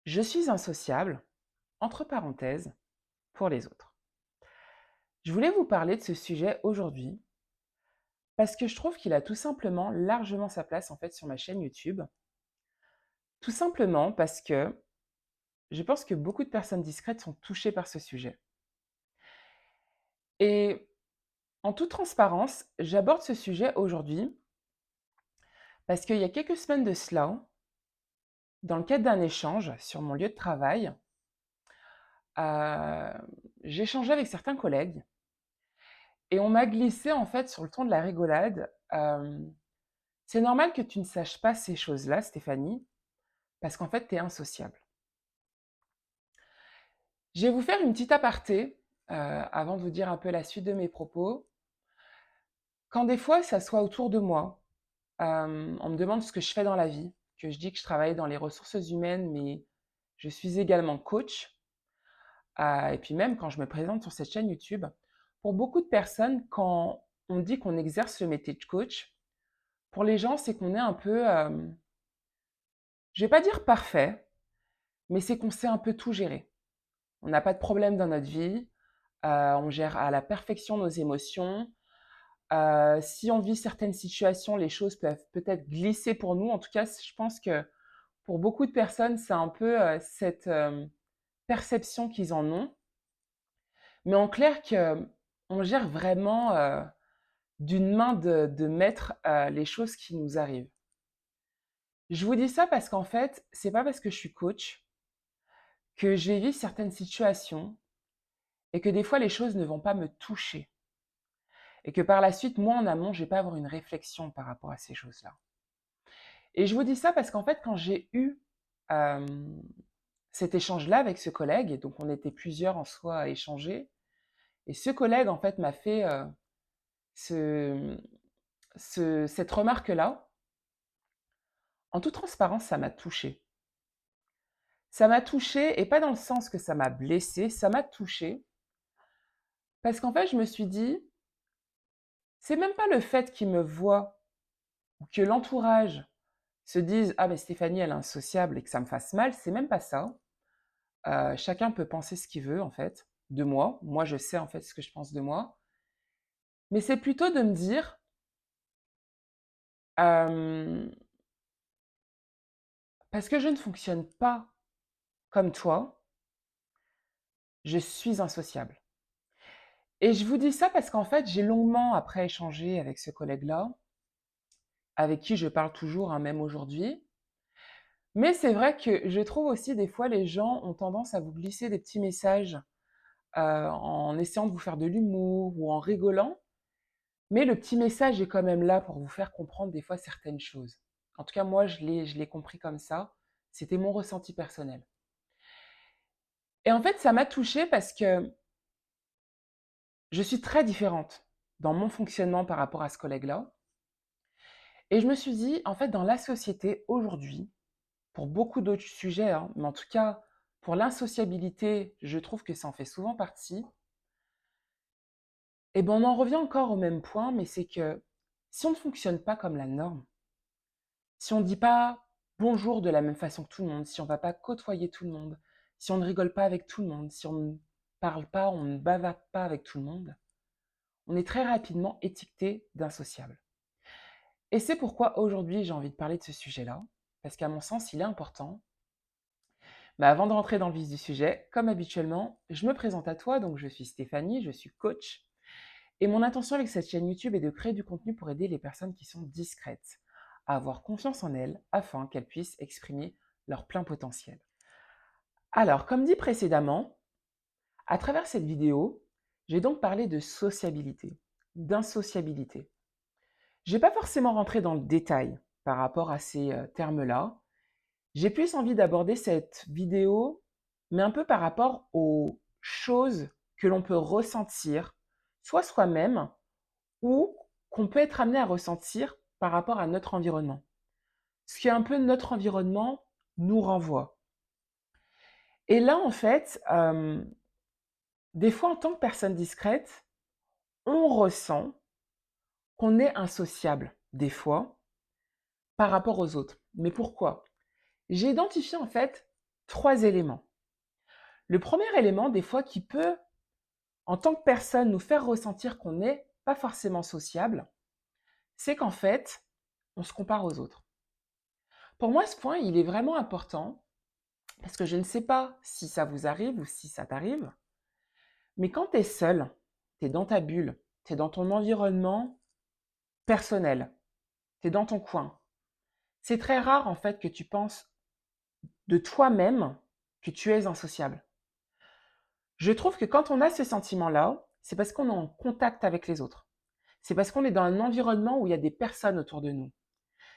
Je suis insociable, entre parenthèses, pour les autres. Je voulais vous parler de ce sujet aujourd'hui parce que je trouve qu'il a tout simplement largement sa place en fait sur ma chaîne YouTube. Tout simplement parce que je pense que beaucoup de personnes discrètes sont touchées par ce sujet. Et en toute transparence, j'aborde ce sujet aujourd'hui parce qu'il y a quelques semaines de cela, dans le cadre d'un échange sur mon lieu de travail, euh, j'ai échangé avec certains collègues et on m'a glissé en fait sur le ton de la rigolade. C'est normal que tu ne saches pas ces choses-là, Stéphanie, parce qu'en fait, tu es insociable. Je vais vous faire une petite aparté avant de vous dire un peu la suite de mes propos. Quand des fois, ça soit autour de moi, on me demande ce que je fais dans la vie, que je dis que je travaille dans les ressources humaines, mais je suis également coach. Et puis même quand je me présente sur cette chaîne YouTube, pour beaucoup de personnes, quand on dit qu'on exerce le métier de coach, pour les gens, c'est qu'on est un peu, je vais pas dire parfait, mais c'est qu'on sait un peu tout gérer. On n'a pas de problème dans notre vie, on gère à la perfection nos émotions. Si on vit certaines situations, les choses peuvent peut-être glisser pour nous. En tout cas, je pense que pour beaucoup de personnes, c'est un peu cette perception qu'ils en ont. Mais en clair, que on gère vraiment d'une main de maître les choses qui nous arrivent. Je vous dis ça parce qu'en fait, c'est pas parce que je suis coach que je vais vivre certaines situations et que des fois les choses ne vont pas me toucher. Et que par la suite, moi en amont, je vais pas avoir une réflexion par rapport à ces choses-là. Et je vous dis ça parce qu'en fait, quand j'ai eu euh, cet échange-là avec ce collègue, et donc on était plusieurs en soi à échanger, et ce collègue en fait m'a fait ce, cette remarque-là, en toute transparence, ça m'a touchée. Ça m'a touchée, et pas dans le sens que ça m'a blessée, ça m'a touchée, parce qu'en fait, je me suis dit, c'est même pas le fait qu'il me voit ou que l'entourage se dise ah mais Stéphanie elle est insociable et que ça me fasse mal, c'est même pas ça. Chacun peut penser ce qu'il veut en fait de moi. Moi je sais en fait ce que je pense de moi. Mais c'est plutôt de me dire euh, parce que je ne fonctionne pas comme toi, je suis insociable. Et je vous dis ça parce qu'en fait j'ai longuement après échangé avec ce collègue-là, avec qui je parle toujours, hein, même aujourd'hui. Mais c'est vrai que je trouve aussi des fois les gens ont tendance à vous glisser des petits messages en essayant de vous faire de l'humour ou en rigolant. Mais le petit message est quand même là pour vous faire comprendre des fois certaines choses. En tout cas, moi, je l'ai compris comme ça. C'était mon ressenti personnel. Et en fait, ça m'a touchée parce que je suis très différente dans mon fonctionnement par rapport à ce collègue-là. Et je me suis dit, en fait, dans la société aujourd'hui, pour beaucoup d'autres sujets, hein, mais en tout cas, pour l'insociabilité, je trouve que ça en fait souvent partie. Et ben, on en revient encore au même point, mais c'est que si on ne fonctionne pas comme la norme, si on ne dit pas bonjour de la même façon que tout le monde, si on ne va pas côtoyer tout le monde, si on ne rigole pas avec tout le monde, si on ne parle pas, on ne bavarde pas avec tout le monde, on est très rapidement étiqueté d'insociable. Et c'est pourquoi aujourd'hui j'ai envie de parler de ce sujet-là, parce qu'à mon sens il est important. Mais avant de rentrer dans le vif du sujet, comme habituellement, je me présente à toi, donc je suis Stéphanie, je suis coach, et mon intention avec cette chaîne YouTube est de créer du contenu pour aider les personnes qui sont discrètes à avoir confiance en elles afin qu'elles puissent exprimer leur plein potentiel. Alors, comme dit précédemment, à travers cette vidéo, j'ai donc parlé de sociabilité, d'insociabilité. Je ne vais pas forcément rentrer dans le détail par rapport à ces termes-là. J'ai plus envie d'aborder cette vidéo, mais un peu par rapport aux choses que l'on peut ressentir, soit soi-même, ou qu'on peut être amené à ressentir par rapport à notre environnement. Ce qui est un peu notre environnement nous renvoie. Et là, en fait, des fois, en tant que personne discrète, on ressent qu'on est insociable, des fois, par rapport aux autres. Mais pourquoi? J'ai identifié, en fait, 3 éléments. Le premier élément, des fois, qui peut, en tant que personne, nous faire ressentir qu'on n'est pas forcément sociable, c'est qu'en fait, on se compare aux autres. Pour moi, ce point, il est vraiment important parce que je ne sais pas si ça vous arrive ou si ça t'arrive, mais quand tu es seul, tu es dans ta bulle, tu es dans ton environnement personnel, tu es dans ton coin. C'est très rare en fait que tu penses de toi-même que tu es insociable. Je trouve que quand on a ce sentiment-là, c'est parce qu'on est en contact avec les autres. C'est parce qu'on est dans un environnement où il y a des personnes autour de nous.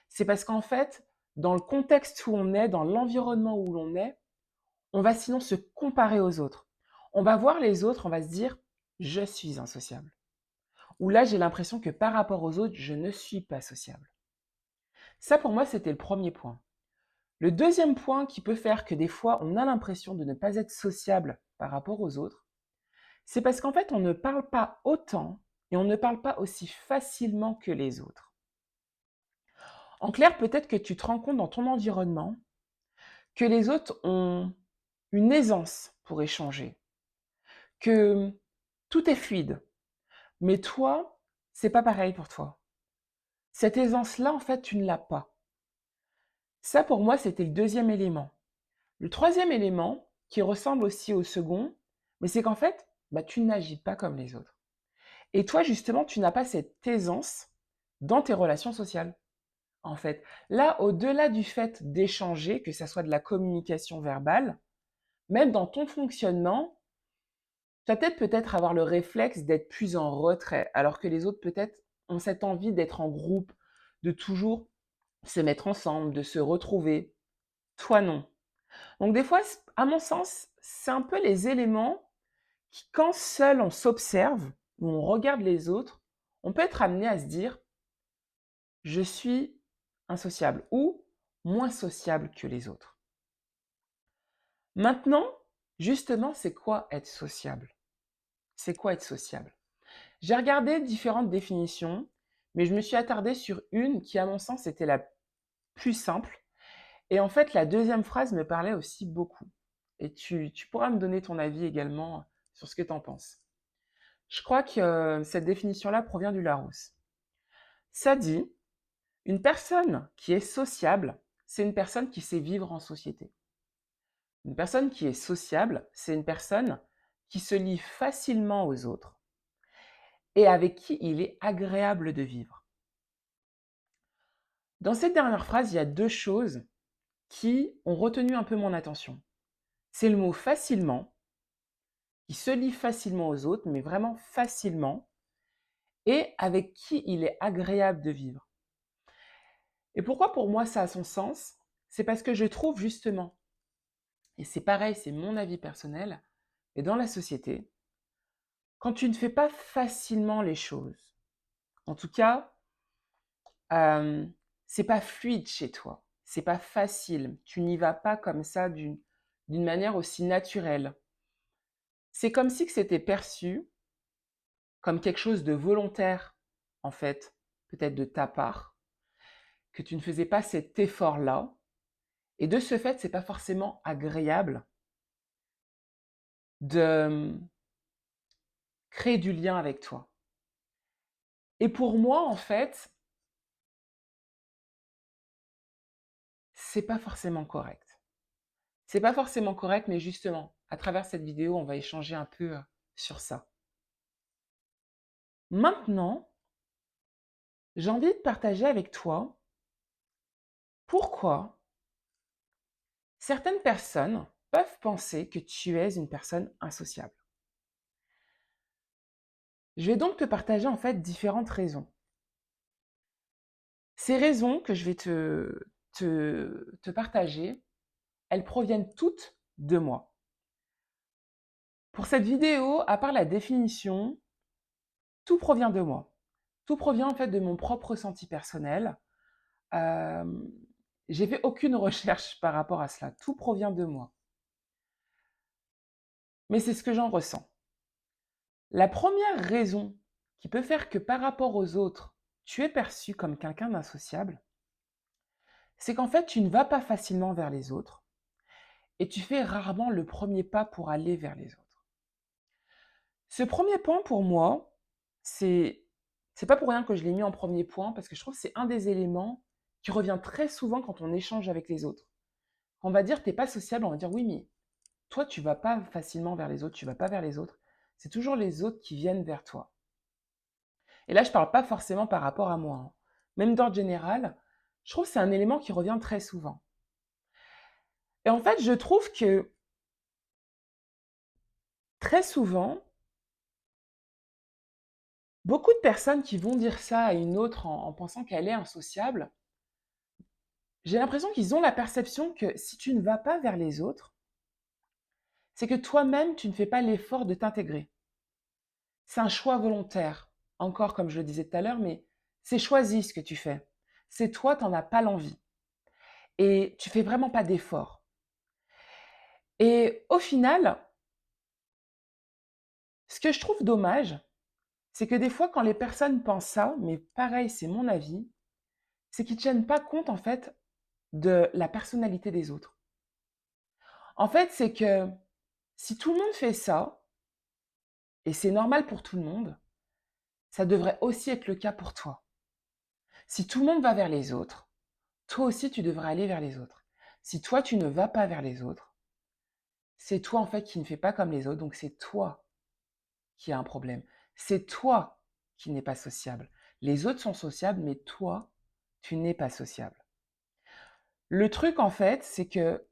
C'est parce qu'en fait, dans le contexte où on est, dans l'environnement où l'on est, on va sinon se comparer aux autres. On va voir les autres, on va se dire, je suis insociable. Ou là, j'ai l'impression que par rapport aux autres, je ne suis pas sociable. Ça, pour moi, c'était le premier point. Le deuxième point qui peut faire que des fois, on a l'impression de ne pas être sociable par rapport aux autres, c'est parce qu'en fait, on ne parle pas autant et on ne parle pas aussi facilement que les autres. En clair, peut-être que tu te rends compte dans ton environnement que les autres ont une aisance pour échanger, que tout est fluide, mais toi, c'est pas pareil pour toi. Cette aisance-là, en fait, tu ne l'as pas. Ça, pour moi, c'était le deuxième élément. Le troisième élément, qui ressemble aussi au second, mais c'est qu'en fait, tu n'agis pas comme les autres. Et toi, justement, tu n'as pas cette aisance dans tes relations sociales, en fait. Là, au-delà du fait d'échanger, que ça soit de la communication verbale, même dans ton fonctionnement, tu vas peut-être avoir le réflexe d'être plus en retrait, alors que les autres, peut-être, ont cette envie d'être en groupe, de toujours se mettre ensemble, de se retrouver. Toi, non. Donc, des fois, à mon sens, c'est un peu les éléments qui, quand seul on s'observe, ou on regarde les autres, on peut être amené à se dire, je suis insociable ou moins sociable que les autres. Maintenant, justement, c'est quoi être sociable? C'est quoi être sociable? J'ai regardé différentes définitions, mais je me suis attardée sur une qui, à mon sens, était la plus simple. Et en fait, la deuxième phrase me parlait aussi beaucoup. Et tu pourras me donner ton avis également sur ce que tu en penses. Je crois que cette définition-là provient du Larousse. Ça dit, une personne qui est sociable, c'est une personne qui sait vivre en société. Une personne qui est sociable, c'est une personne qui se lie facilement aux autres et avec qui il est agréable de vivre. Dans cette dernière phrase, il y a deux choses qui ont retenu un peu mon attention. C'est le mot facilement, qui se lie facilement aux autres, mais vraiment facilement, et avec qui il est agréable de vivre. Et pourquoi pour moi ça a son sens? C'est parce que je trouve justement, et c'est pareil, c'est mon avis personnel, et dans la société, quand tu ne fais pas facilement les choses, en tout cas, euh, c'est pas fluide chez toi, c'est pas facile, tu n'y vas pas comme ça d'une manière aussi naturelle. C'est comme si que c'était perçu comme quelque chose de volontaire, en fait, peut-être de ta part, que tu ne faisais pas cet effort-là, et de ce fait, c'est pas forcément agréable de créer du lien avec toi. Et pour moi, en fait, c'est pas forcément correct. C'est pas forcément correct, mais justement, à travers cette vidéo, on va échanger un peu sur ça. Maintenant, j'ai envie de partager avec toi pourquoi certaines personnes peuvent penser que tu es une personne insociable. Je vais donc te partager en fait différentes raisons. Ces raisons que je vais te partager, elles proviennent toutes de moi. Pour cette vidéo, à part la définition, tout provient de moi. Tout provient en fait de mon propre ressenti personnel. Euh, j'ai fait aucune recherche par rapport à cela. Tout provient de moi. Mais c'est ce que j'en ressens. La première raison qui peut faire que par rapport aux autres, tu es perçu comme quelqu'un d'insociable, c'est qu'en fait, tu ne vas pas facilement vers les autres et tu fais rarement le premier pas pour aller vers les autres. Ce premier point pour moi, c'est c'est pas pour rien que je l'ai mis en premier point parce que je trouve que c'est un des éléments qui revient très souvent quand on échange avec les autres. On va dire: «Tu es pas sociable», on va dire: «Oui, mais toi, tu vas pas facilement vers les autres, tu vas pas vers les autres. C'est toujours les autres qui viennent vers toi». Et là, je parle pas forcément par rapport à moi, hein. Même d'ordre général, je trouve que c'est un élément qui revient très souvent. Et en fait, je trouve que très souvent, beaucoup de personnes qui vont dire ça à une autre en pensant qu'elle est insociable, j'ai l'impression qu'ils ont la perception que si tu ne vas pas vers les autres, c'est que toi-même, tu ne fais pas l'effort de t'intégrer. C'est un choix volontaire. Encore, comme je le disais tout à l'heure, mais c'est choisi ce que tu fais. C'est toi, tu n'en as pas l'envie. Et tu fais vraiment pas d'effort. Et au final, ce que je trouve dommage, c'est que des fois, quand les personnes pensent ça, mais pareil, c'est mon avis, c'est qu'ils ne tiennent pas compte, en fait, de la personnalité des autres. En fait, c'est que si tout le monde fait ça, et c'est normal pour tout le monde, ça devrait aussi être le cas pour toi. Si tout le monde va vers les autres, toi aussi, tu devrais aller vers les autres. Si toi, tu ne vas pas vers les autres, c'est toi, en fait, qui ne fais pas comme les autres, donc c'est toi qui as un problème. C'est toi qui n'es pas sociable. Les autres sont sociables, mais toi, tu n'es pas sociable. Le truc, en fait, c'est que,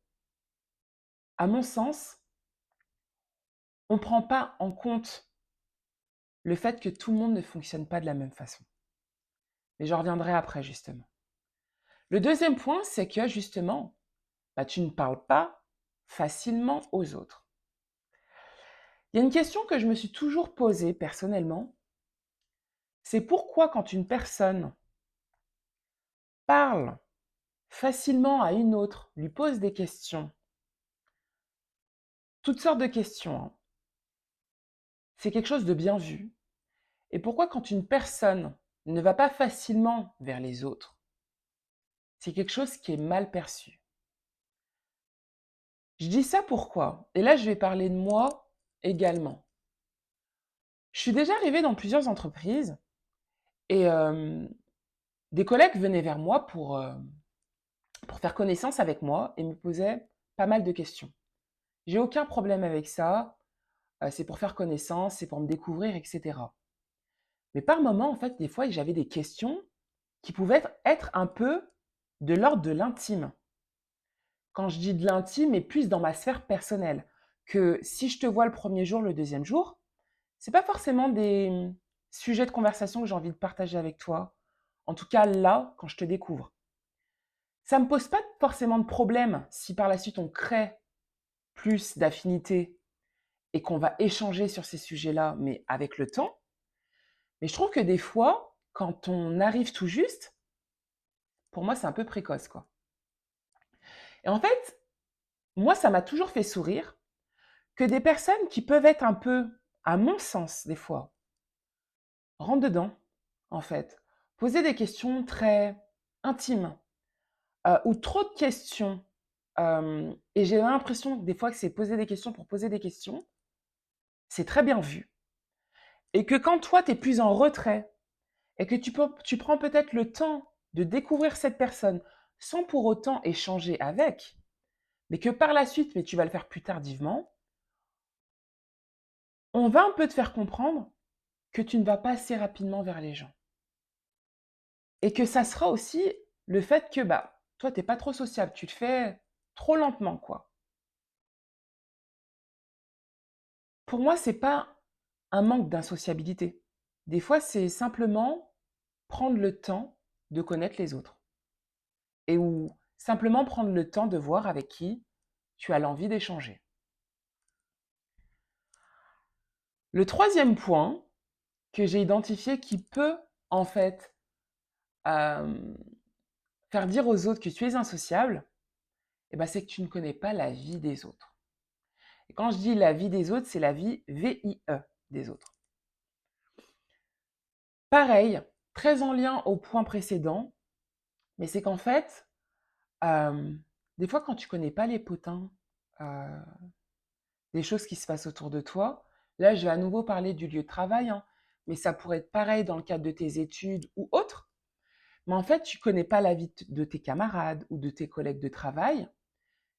à mon sens, on ne prend pas en compte le fait que tout le monde ne fonctionne pas de la même façon. Mais j'en reviendrai après, justement. Le deuxième point, c'est que, justement, bah, tu ne parles pas facilement aux autres. Il y a une question que je me suis toujours posée personnellement, c'est pourquoi quand une personne parle facilement à une autre, lui pose des questions, toutes sortes de questions, hein, c'est quelque chose de bien vu. Et pourquoi quand une personne ne va pas facilement vers les autres, c'est quelque chose qui est mal perçu. Je dis ça pourquoi? Et là, je vais parler de moi également. Je suis déjà arrivée dans plusieurs entreprises et des collègues venaient vers moi pour faire connaissance avec moi et me posaient pas mal de questions. J'ai aucun problème avec ça, c'est pour faire connaissance, c'est pour me découvrir, etc. Mais par moment, en fait, des fois, j'avais des questions qui pouvaient être un peu de l'ordre de l'intime. Quand je dis de l'intime, mais plus dans ma sphère personnelle. Que si je te vois le premier jour, le deuxième jour, c'est pas forcément des sujets de conversation que j'ai envie de partager avec toi. En tout cas, là, quand je te découvre. Ça me pose pas forcément de problème si par la suite on crée plus d'affinités et qu'on va échanger sur ces sujets-là, mais avec le temps. Mais je trouve que des fois, quand on arrive tout juste, pour moi, c'est un peu précoce, quoi. Et en fait, moi, ça m'a toujours fait sourire que des personnes qui peuvent être un peu, à mon sens, des fois, rentre dedans, en fait, poser des questions très intimes ou trop de questions. Et j'ai l'impression que des fois que c'est poser des questions pour poser des questions, c'est très bien vu. Et que quand toi, tu es plus en retrait et que tu prends peut-être le temps de découvrir cette personne sans pour autant échanger avec, mais que par la suite, mais tu vas le faire plus tardivement, on va un peu te faire comprendre que tu ne vas pas assez rapidement vers les gens. Et que ça sera aussi le fait que bah, toi, tu n'es pas trop sociable, tu le fais trop lentement, quoi. Pour moi, c'est pas un manque d'insociabilité. Des fois, c'est simplement prendre le temps de connaître les autres. Et ou simplement prendre le temps de voir avec qui tu as l'envie d'échanger. Le troisième point que j'ai identifié qui peut en fait euh, faire dire aux autres que tu es insociable, eh ben, c'est que tu ne connais pas la vie des autres. Et quand je dis la vie des autres, c'est la vie VIE des autres. Pareil, très en lien au point précédent, mais c'est qu'en fait, des fois quand tu connais pas les potins des choses qui se passent autour de toi. Là, je vais à nouveau parler du lieu de travail, hein, mais ça pourrait être pareil dans le cadre de tes études ou autre. Mais en fait, tu connais pas la vie de tes camarades ou de tes collègues de travail.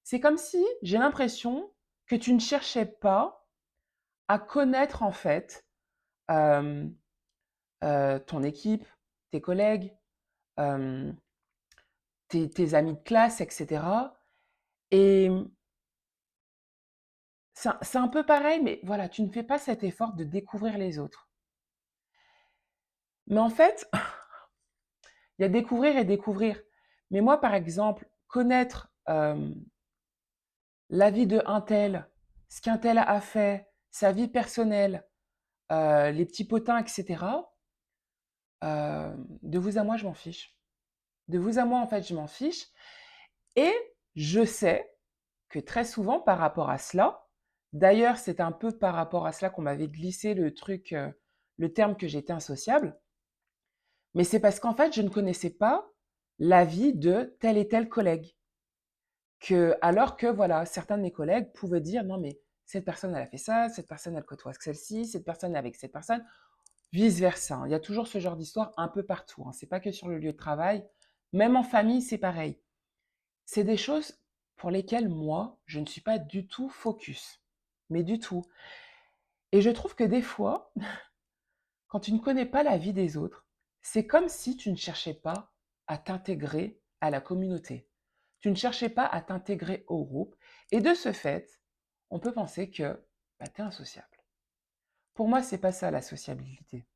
C'est comme si j'ai l'impression que tu ne cherchais pas à connaître en fait euh, ton équipe, tes collègues, euh, tes amis de classe, etc. Et c'est un peu pareil, mais voilà, tu ne fais pas cet effort de découvrir les autres. Mais en fait, il y a découvrir et découvrir. Mais moi, par exemple, connaître la vie de un tel, ce qu'un tel a fait, sa vie personnelle, les petits potins, etc., de vous à moi, je m'en fiche. De vous à moi, en fait, je m'en fiche. Et je sais que très souvent, par rapport à cela, d'ailleurs, c'est un peu par rapport à cela qu'on m'avait glissé le truc, le terme que j'étais insociable, mais c'est parce qu'en fait, je ne connaissais pas la vie de tel et tel collègue. Alors que, voilà, certains de mes collègues pouvaient dire, non, mais cette personne, elle a fait ça, cette personne, elle côtoie celle-ci, cette personne avec cette personne, vice-versa. Il y a toujours ce genre d'histoire un peu partout. C'est pas que sur le lieu de travail. Même en famille, c'est pareil. C'est des choses pour lesquelles moi, je ne suis pas du tout focus. Mais du tout. Et je trouve que des fois, quand tu ne connais pas la vie des autres, c'est comme si tu ne cherchais pas à t'intégrer à la communauté. Tu ne cherchais pas à t'intégrer au groupe. Et de ce fait, on peut penser que bah, tu es insociable. Pour moi, c'est pas ça la sociabilité.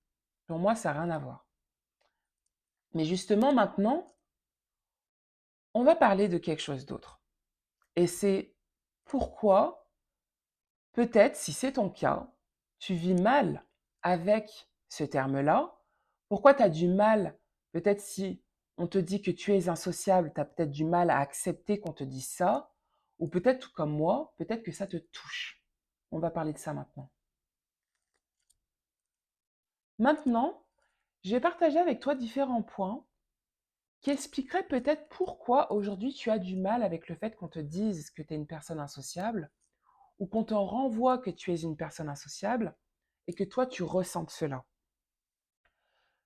Pour moi, ça n'a rien à voir. Mais justement, maintenant, on va parler de quelque chose d'autre. Et c'est pourquoi, peut-être, si c'est ton cas, tu vis mal avec ce terme-là. Pourquoi tu as du mal, peut-être si on te dit que tu es insociable, tu as peut-être du mal à accepter qu'on te dise ça. Ou peut-être comme moi, peut-être que ça te touche. On va parler de ça maintenant. Maintenant, je vais partager avec toi différents points qui expliqueraient peut-être pourquoi aujourd'hui tu as du mal avec le fait qu'on te dise que tu es une personne insociable ou qu'on te renvoie que tu es une personne insociable et que toi tu ressentes cela.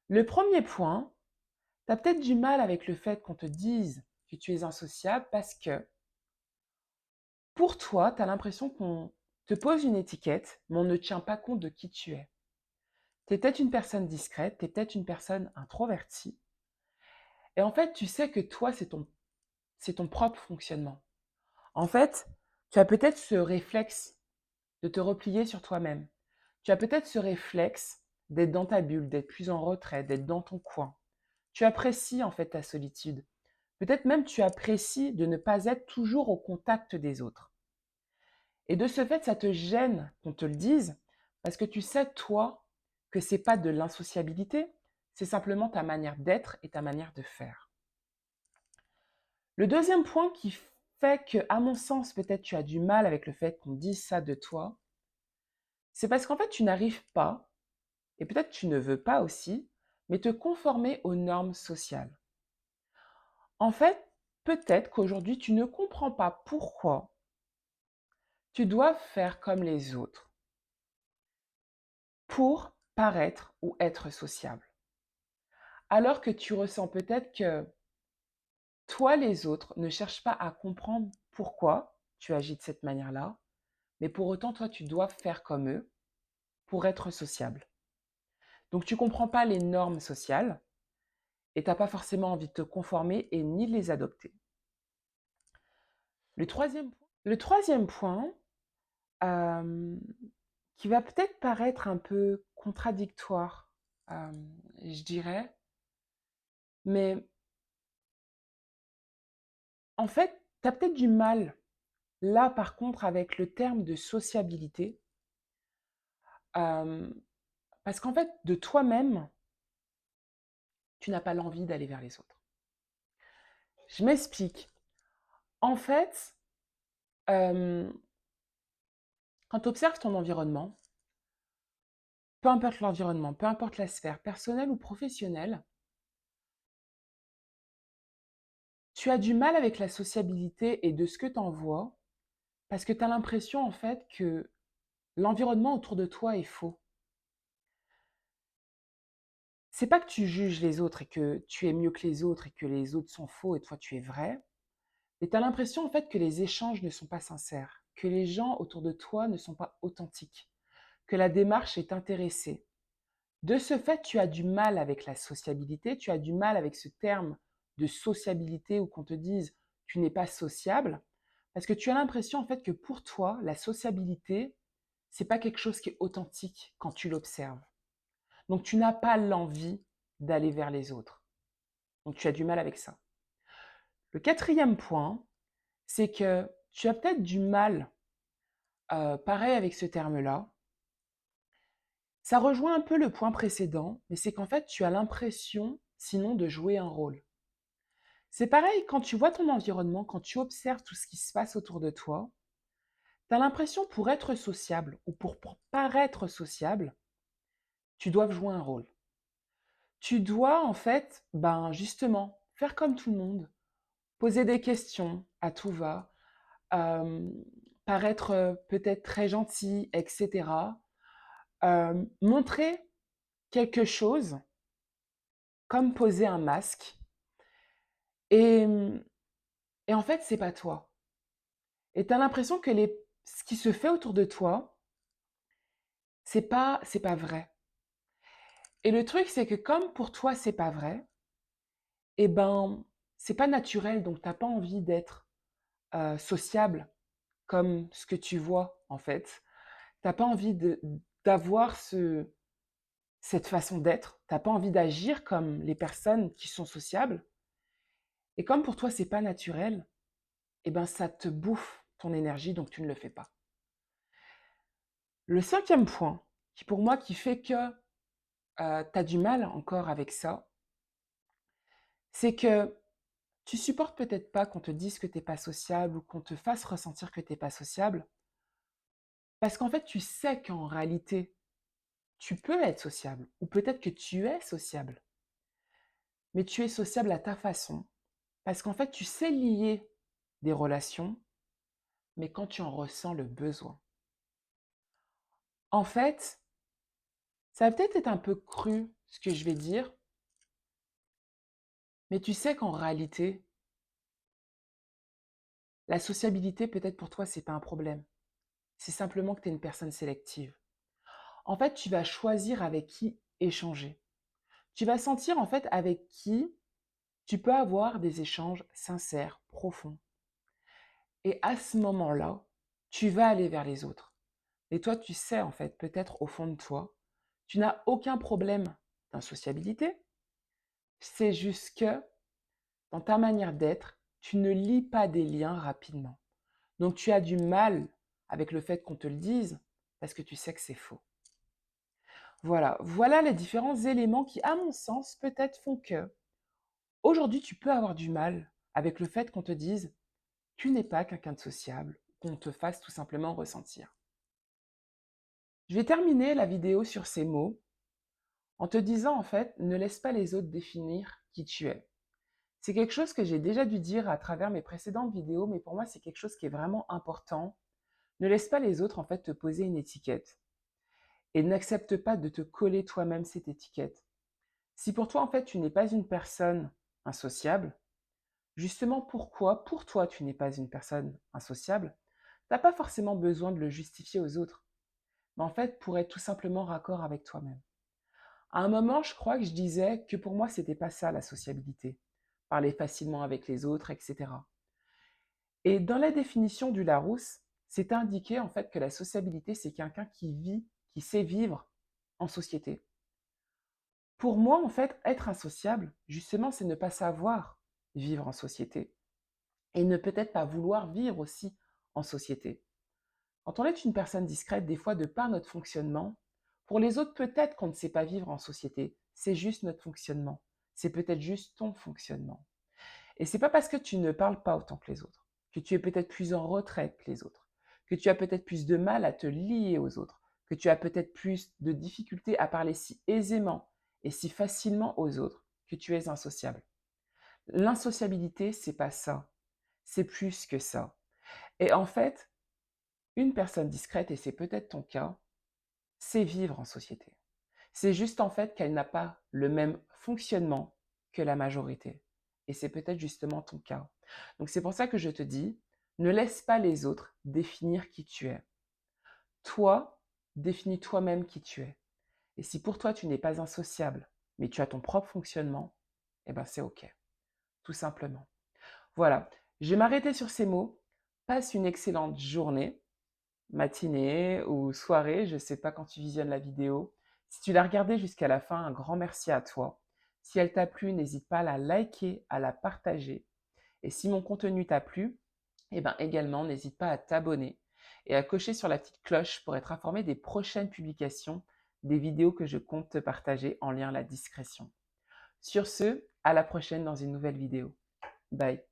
Le premier point, tu as peut-être du mal avec le fait qu'on te dise que tu es insociable parce que pour toi, tu as l'impression qu'on te pose une étiquette, mais on ne tient pas compte de qui tu es. Tu es peut-être une personne discrète, tu es peut-être une personne introvertie. Et en fait, tu sais que toi, c'est ton propre fonctionnement. En fait, tu as peut-être ce réflexe de te replier sur toi-même. Tu as peut-être ce réflexe d'être dans ta bulle, d'être plus en retrait, d'être dans ton coin. Tu apprécies en fait ta solitude. Peut-être même tu apprécies de ne pas être toujours au contact des autres. Et de ce fait, ça te gêne qu'on te le dise parce que tu sais, toi, que c'est pas de l'insociabilité, c'est simplement ta manière d'être et ta manière de faire. Le deuxième point qui fait que, à mon sens, peut-être tu as du mal avec le fait qu'on dise ça de toi, c'est parce qu'en fait, tu n'arrives pas, et peut-être tu ne veux pas aussi, mais te conformer aux normes sociales. En fait, peut-être qu'aujourd'hui, tu ne comprends pas pourquoi tu dois faire comme les autres pour paraître ou être sociable. Alors que tu ressens peut-être que toi, les autres ne cherchent pas à comprendre pourquoi tu agis de cette manière-là, mais pour autant, toi, tu dois faire comme eux pour être sociable. Donc, tu ne comprends pas les normes sociales et tu n'as pas forcément envie de te conformer et ni de les adopter. Le troisième point euh, qui va peut-être paraître un peu contradictoire, euh, je dirais, mais en fait, tu as peut-être du mal, là par contre, avec le terme de sociabilité, euh, parce qu'en fait, de toi-même, tu n'as pas l'envie d'aller vers les autres. Je m'explique. En fait, euh, quand tu observes ton environnement, peu importe l'environnement, peu importe la sphère, personnelle ou professionnelle, tu as du mal avec la sociabilité et de ce que tu en vois Parce que tu as l'impression, en fait, que l'environnement autour de toi est faux. C'est pas que tu juges les autres et que tu es mieux que les autres et que les autres sont faux et toi tu es vrai, mais tu as l'impression en fait que les échanges ne sont pas sincères, que les gens autour de toi ne sont pas authentiques, que la démarche est intéressée. De ce fait, tu as du mal avec la sociabilité, tu as du mal avec ce terme de sociabilité où qu'on te dise tu n'es pas sociable, parce que tu as l'impression en fait que pour toi, la sociabilité, c'est pas quelque chose qui est authentique quand tu l'observes. Donc tu n'as pas l'envie d'aller vers les autres. Donc tu as du mal avec ça. Le quatrième point, c'est que tu as peut-être du mal, pareil avec ce terme-là. Ça rejoint un peu le point précédent, mais c'est qu'en fait, tu as l'impression, sinon, de jouer un rôle. C'est pareil quand tu vois ton environnement, quand tu observes tout ce qui se passe autour de toi, tu as l'impression pour être sociable ou pour paraître sociable, tu dois jouer un rôle. Tu dois en fait, ben justement, faire comme tout le monde, poser des questions à tout va, euh, paraître peut-être très gentil, etc. Montrer quelque chose comme poser un masque. Et, et en fait, c'est pas toi. Et tu as l'impression que ce qui se fait autour de toi, c'est pas vrai. Et le truc, c'est que comme pour toi, c'est pas vrai, et ben, c'est pas naturel, donc t'as pas envie d'être sociable comme ce que tu vois, en fait. T'as pas envie d'avoir cette façon d'être. T'as pas envie d'agir comme les personnes qui sont sociables. Et comme pour toi, c'est pas naturel, eh ben, ça te bouffe ton énergie, donc tu ne le fais pas. Le cinquième point, qui pour moi, qui fait que tu as du mal encore avec ça, c'est que tu supportes peut-être pas qu'on te dise que tu n'es pas sociable ou qu'on te fasse ressentir que tu n'es pas sociable, parce qu'en fait, tu sais qu'en réalité, tu peux être sociable, ou peut-être que tu es sociable, mais tu es sociable à ta façon, parce qu'en fait, tu sais lier des relations, mais quand tu en ressens le besoin. En fait, ça va peut-être être un peu cru ce que je vais dire, mais tu sais qu'en réalité, la sociabilité, peut-être pour toi, c'est pas un problème. C'est simplement que tu es une personne sélective. En fait, tu vas choisir avec qui échanger. Tu vas sentir en fait avec qui tu peux avoir des échanges sincères, profonds. Et à ce moment-là, tu vas aller vers les autres. Et toi, tu sais en fait, peut-être au fond de toi, tu n'as aucun problème d'insociabilité. C'est juste que dans ta manière d'être, tu ne lis pas des liens rapidement. Donc tu as du mal avec le fait qu'on te le dise parce que tu sais que c'est faux. Voilà les différents éléments qui, à mon sens, peut-être font que aujourd'hui tu peux avoir du mal avec le fait qu'on te dise tu n'es pas quelqu'un de sociable, qu'on te fasse tout simplement ressentir. Je vais terminer la vidéo sur ces mots en te disant en fait ne laisse pas les autres définir qui tu es. C'est quelque chose que j'ai déjà dû dire à travers mes précédentes vidéos, mais pour moi c'est quelque chose qui est vraiment important. Ne laisse pas les autres en fait te poser une étiquette et n'accepte pas de te coller toi-même cette étiquette. Si pour toi en fait tu n'es pas une personne insociable, justement pourquoi pour toi tu n'es pas une personne insociable, tu n'as pas forcément besoin de le justifier aux autres, mais en fait pour être tout simplement raccord avec toi-même. À un moment, je crois que je disais que pour moi c'était pas ça la sociabilité, parler facilement avec les autres, etc. Et dans la définition du Larousse, c'est indiqué en fait que la sociabilité, c'est quelqu'un qui vit, qui sait vivre en société. Pour moi, en fait, être insociable, justement, c'est ne pas savoir vivre en société et ne peut-être pas vouloir vivre aussi en société. Quand on est une personne discrète, des fois, de par notre fonctionnement, pour les autres, peut-être qu'on ne sait pas vivre en société. C'est juste notre fonctionnement. C'est peut-être juste ton fonctionnement. Et c'est pas parce que tu ne parles pas autant que les autres, que tu es peut-être plus en retrait que les autres, que tu as peut-être plus de mal à te lier aux autres, que tu as peut-être plus de difficultés à parler si aisément et si facilement aux autres, que tu es insociable. L'insociabilité, c'est pas ça. C'est plus que ça. Et en fait, Une personne discrète, et c'est peut-être ton cas, sait vivre en société. C'est juste en fait qu'elle n'a pas le même fonctionnement que la majorité. Et c'est peut-être justement ton cas. Donc c'est pour ça que je te dis, ne laisse pas les autres définir qui tu es. Toi, définis toi-même qui tu es. Et si pour toi tu n'es pas insociable, mais tu as ton propre fonctionnement, eh ben c'est OK, tout simplement. Voilà, je vais m'arrêter sur ces mots. Passe une excellente journée, matinée ou soirée, je ne sais pas quand tu visionnes la vidéo. Si tu l'as regardée jusqu'à la fin, un grand merci à toi. Si elle t'a plu, n'hésite pas à la liker, à la partager. Et si mon contenu t'a plu, eh ben également, n'hésite pas à t'abonner et à cocher sur la petite cloche pour être informé des prochaines publications des vidéos que je compte te partager en lien à la discrétion. Sur ce, à la prochaine dans une nouvelle vidéo. Bye.